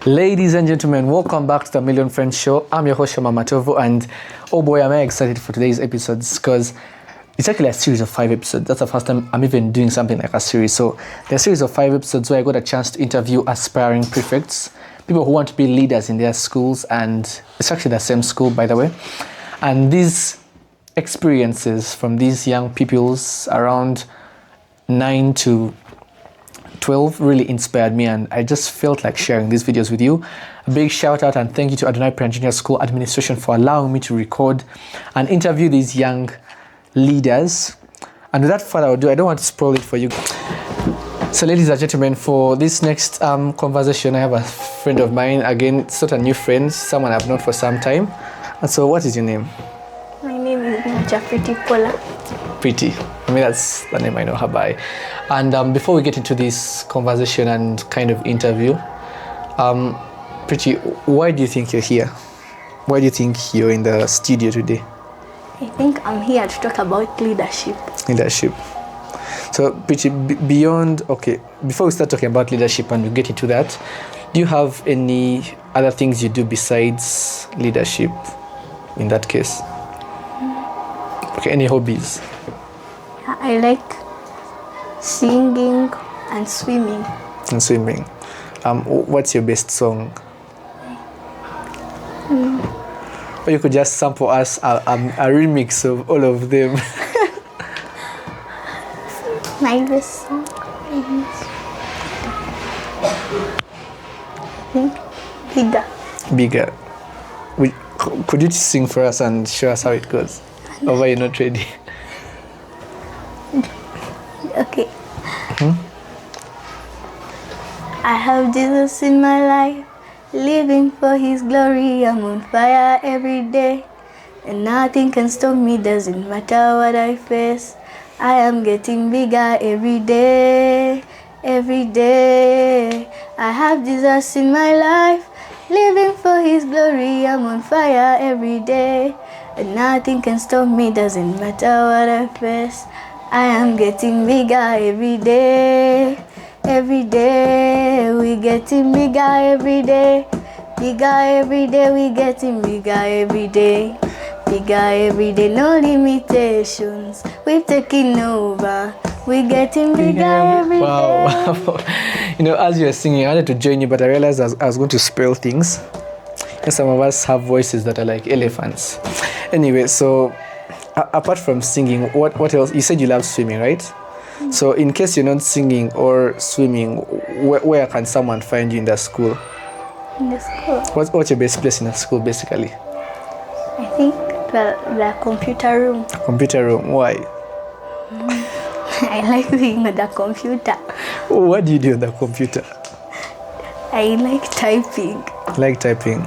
Ladies and gentlemen, welcome back to the Million Friends Show. I'm your host, Shoma Matovo, and oh boy, am I excited for today's episodes because it's actually a series of 5 episodes. That's the first time I'm even doing something like a series. So there's a series of 5 episodes where I got a chance to interview aspiring prefects, people who want to be leaders in their schools, and it's actually the same school, by the way. And these experiences from these young pupils around 9 to 12 really inspired me, and I just felt like sharing these videos with you. A big shout out and thank you to Adonai Prayer Junior School administration for allowing me to record and interview these young leaders. And without further ado, I don't want to spoil it for you. So ladies and gentlemen, for this next conversation, I have a friend of mine. Again, it's not a new friend, someone I've known for some time. And so what is your name? My name is Pretty Pola. Pretty. I mean, that's the name I know her by. And before we get into this conversation and kind of interview, Pretty, why do you think you're here? Why do you think you're in the studio today? I think I'm here to talk about leadership. Leadership. So, Pretty, beyond, okay, before we start talking about leadership and we get into that, do you have any other things you do besides leadership in that case? Okay, any hobbies? I like singing and swimming. And swimming. What's your best song? Or you could just sample us a remix of all of them. My best song is Bigger. Bigger. Could you sing for us and show us how it goes? Or are you not ready? Okay. I have Jesus in my life, living for his glory. I'm on fire every day, and nothing can stop me, doesn't matter what I face. I am getting bigger every day, every day. I have Jesus in my life, living for his glory. I'm on fire every day, and nothing can stop me, doesn't matter what I face. I am getting bigger every day, every day. We getting bigger every day, bigger every day. We getting bigger every day, bigger every day. No limitations, we've taken over. We getting bigger every day. Wow. You know, as you were singing, I wanted to join you, but I realized I was going to spell things. And some of us have voices that are like elephants. Anyway, so apart from singing, what else? You said you love swimming, right? So in case you're not singing or swimming, where can someone find you in the school? In the school? What's your best place in the school, basically? I think the computer room. Computer room. Why? I like being on the computer. What do you do on the computer? I like typing. Like typing.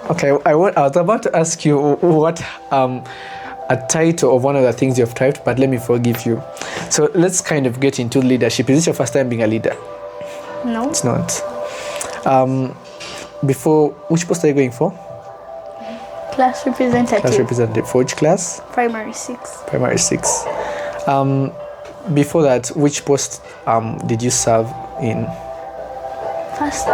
Okay, I was about to ask you what a title of one of the things you've typed, but let me forgive you. So let's kind of get into leadership. Is this your first time being a leader? No. It's not. Before, which post are you going for? Class representative. Class representative. For which class? Primary 6. Primary 6. Before that, which post did you serve in? First.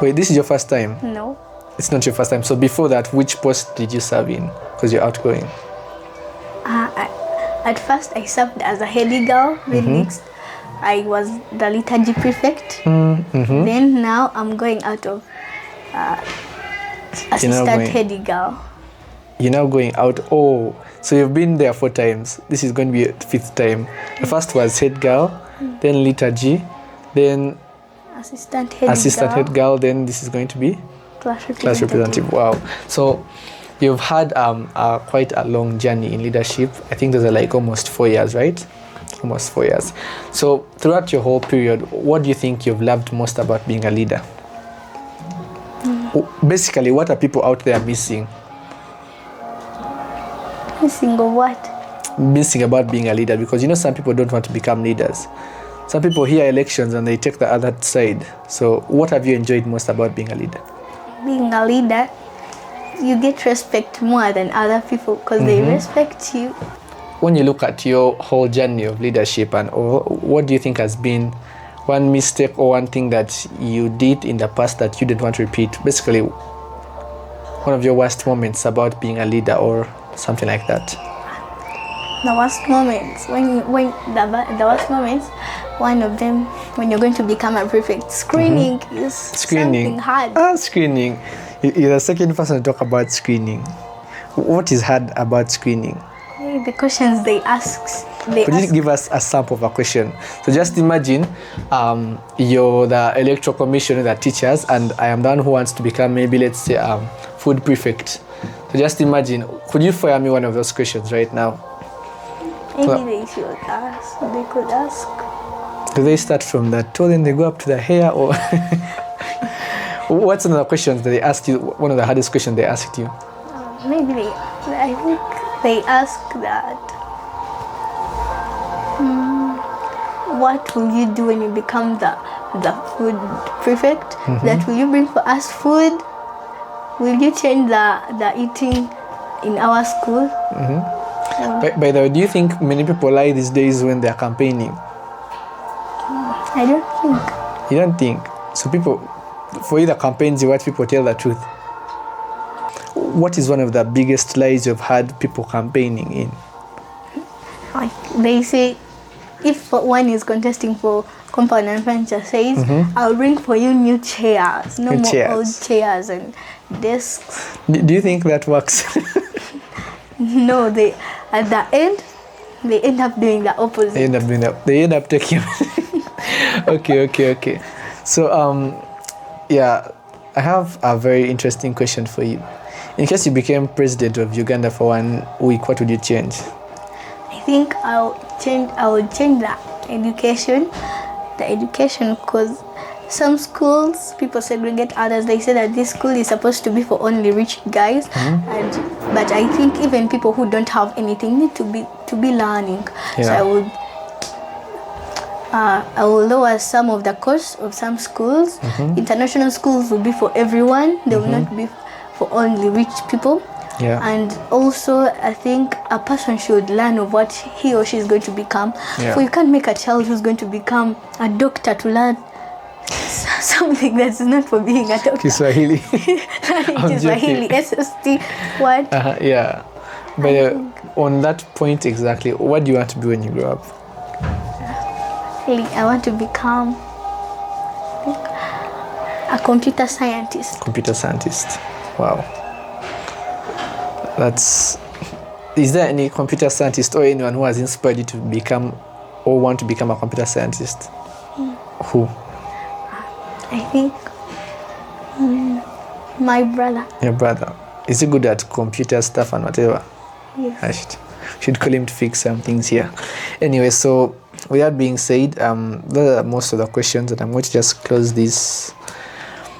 Wait, this is your first time? No. It's not your first time. So before that, which post did you serve in? Because you're outgoing. At first, I served as a head girl. Then next, I was the liturgy prefect. Then now, I'm going out of assistant head girl. You're now going out. Oh, so you've been there 4 times. This is going to be a 5th time. The first was head girl, then liturgy, then assistant head girl. Then this is going to be class representative. Wow. So you've had quite a long journey in leadership. I think those are like almost 4 years, right? Almost 4 years. So throughout your whole period, what do you think you've loved most about being a leader? Basically, what are people out there missing? Missing of what? Missing about being a leader, because you know some people don't want to become leaders. Some people hear elections and they take the other side. So what have you enjoyed most about being a leader? Being a leader, you get respect more than other people because they respect you. When you look at your whole journey of leadership, and what do you think has been one mistake or one thing that you did in the past that you didn't want to repeat. Basically, one of your worst moments about being a leader or something like that. The worst moments, the worst moments, one of them, when you're going to become a prefect, screening is something hard. Screening. You're the second person to talk about screening. What is hard about screening? The questions they ask. Could you give us a sample of a question? So just imagine you're the electoral commission, the teachers, and I am the one who wants to become, maybe let's say, food prefect. So just imagine, could you fire me one of those questions right now? Maybe they should ask. They could ask. Do they start from the toe, then they go up to the hair, or what's another question that they asked you? One of the hardest questions they asked you? Maybe I think they ask that. What will you do when you become the food prefect? That will you bring for us food? Will you change the eating in our school? By the way, do you think many people lie these days when they're campaigning? I don't think. You don't think? So people, for you, the campaigns, you watch people tell the truth. What is one of the biggest lies you've had people campaigning in? Like they say, if one is contesting for compound and furniture, says, I'll bring for you new chairs, no more chairs. old chairs and desks. Do you think that works? No, at the end, they end up doing the opposite. They end up taking. Okay. So yeah, I have a very interesting question for you. In case you became president of Uganda for 1 week, what would you change? I think I would change the education because some schools people segregate others. They say that this school is supposed to be for only rich guys, but I think even people who don't have anything need to be learning. Yeah. So I will lower some of the cost of some schools. International schools will be for everyone. They will not be for only rich people. Yeah. And also, I think a person should learn of what he or she is going to become. Yeah. For you can't make a child who's going to become a doctor to learn something that's not for being a doctor. Kiswahili. Kiswahili, SST, what? Yeah. But on that point exactly, what do you want to be when you grow up? I want to become a computer scientist. Computer scientist. Wow. Is there any computer scientist or anyone who has inspired you to become or want to become a computer scientist? Who? I think my brother. Your brother. Is he good at computer stuff and whatever? Yes. I should call him to fix some things here. Anyway, so with that being said, those are most of the questions, that I'm going to just close this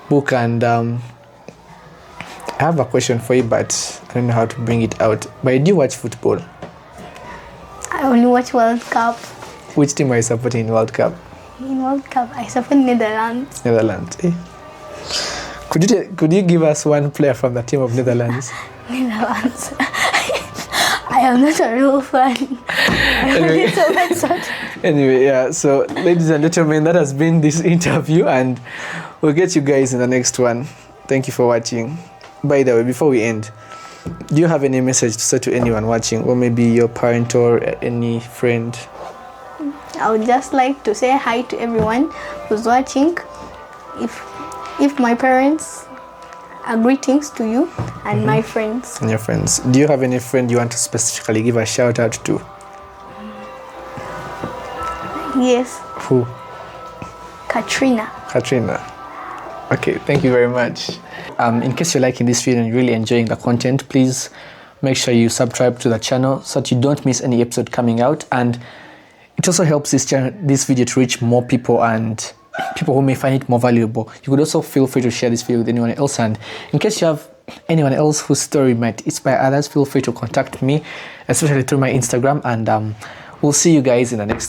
book, and I have a question for you, but I don't know how to bring it out. But do you watch football? I only watch World Cup. Which team are you supporting in World Cup? In World Cup, I support Netherlands. Netherlands. Eh? Could you give us one player from the team of Netherlands? Netherlands. I am not a real fan. Anyway, yeah. So, ladies and gentlemen, that has been this interview, and we'll get you guys in the next one. Thank you for watching. By the way, before we end, do you have any message to say to anyone watching, or maybe your parent or any friend? I would just like to say hi to everyone who's watching. If my parents, greetings to you and my friends. And your friends. Do you have any friend you want to specifically give a shout out to? Yes. Who? Katrina. Okay, thank you very much. In case you're liking this video and really enjoying the content, please make sure you subscribe to the channel so that you don't miss any episode coming out. And it also helps this video to reach more people and people who may find it more valuable. You could also feel free to share this video with anyone else. And in case you have anyone else whose story might inspire others, feel free to contact me, especially through my Instagram. And we'll see you guys in the next one.